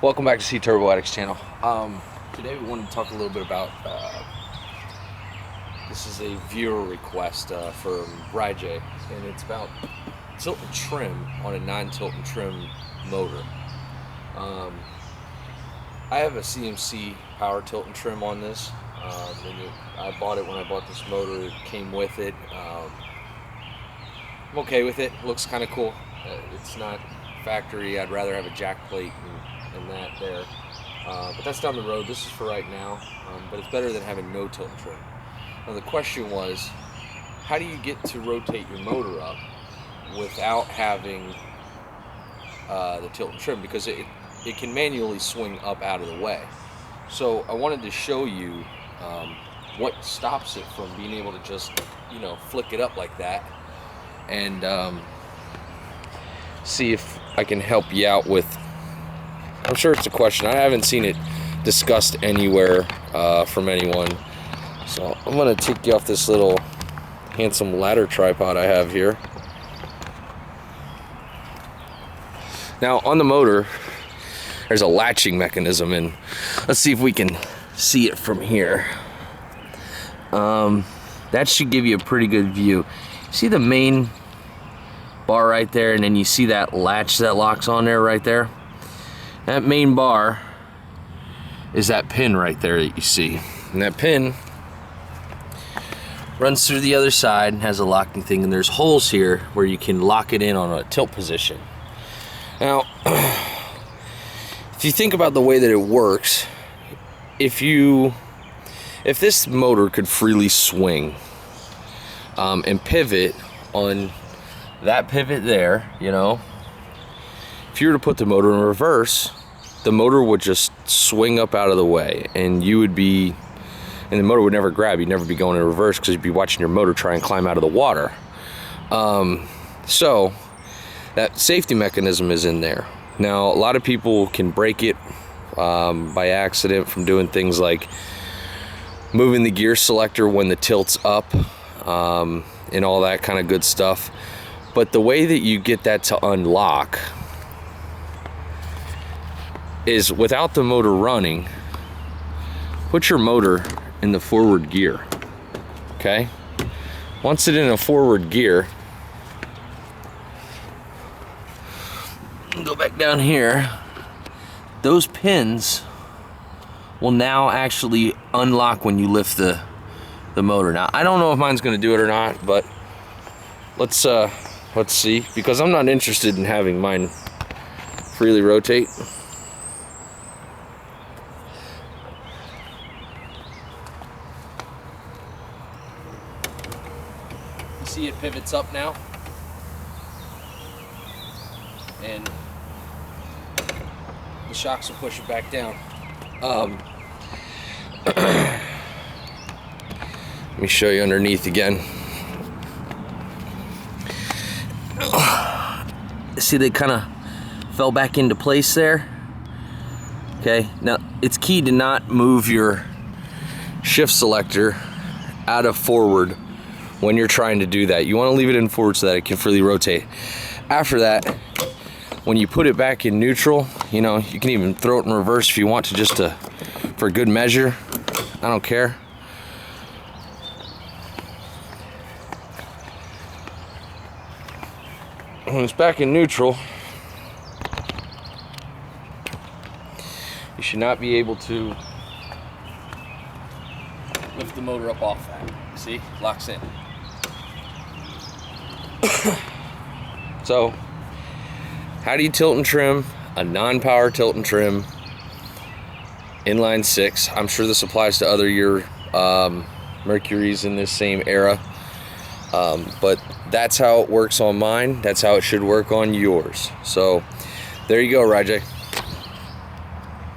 Welcome back to C Turbo Addicts channel. Today we wanted to talk a little bit about this is a viewer request from Ryjay, and it's about tilt and trim on a non-tilt and trim motor. I have a CMC power tilt and trim on this, I bought it when I bought this motor. It came with it. I'm okay with it. Looks kind of cool. It's not factory. I'd rather have a jack plate and that there, but that's down the road. This is for right now, but it's better than having no tilt and trim. Now the question was, how do you get to rotate your motor up without having the tilt and trim, because it can manually swing up out of the way. So I wanted to show you what stops it from being able to just, flick it up like that, and see if I can help you out with. I'm sure it's a question. I haven't seen it discussed anywhere from anyone. So I'm gonna take you off this little handsome ladder tripod I have here. Now on the motor, there's a latching mechanism, and let's see if we can see it from here. That should give you a pretty good view. See the main bar right there, and then you see that latch that locks on there right there? That main bar is that pin right there that you see. And that pin runs through the other side and has a locking thing, and there's holes here where you can lock it in on a tilt position. Now, if you think about the way that it works, if this motor could freely swing and pivot on that pivot there, if you were to put the motor in reverse, the motor would just swing up out of the way, and the motor would never grab. You'd never be going in reverse because you'd be watching your motor try and climb out of the water. So that safety mechanism is in there. Now, a lot of people can break it by accident from doing things like moving the gear selector when the tilt's up, and all that kind of good stuff. But the way that you get that to unlock is without the motor running. Put your motor in the forward gear, okay? Once it's in a forward gear, go back down here, those pins will now actually unlock when you lift the motor. Now, I don't know if mine's gonna do it or not, but let's see, because I'm not interested in having mine freely rotate. You see it pivots up now, and the shocks will push it back down. Let me show you underneath again. See, they kind of fell back into place there. Okay, now it's key to not move your shift selector out of forward when you're trying to do that. You want to leave it in forward so that it can freely rotate. After that, when you put it back in neutral, you can even throw it in reverse if you want to, just for good measure. I don't care. When it's back in neutral, you should not be able to lift the motor up off that. See, locks in. So, how do you tilt and trim a non-power tilt and trim inline 6? I'm sure this applies to other Mercuries in this same era, but that's how it works on mine. That's how it should work on yours. So there you go, Ryjay.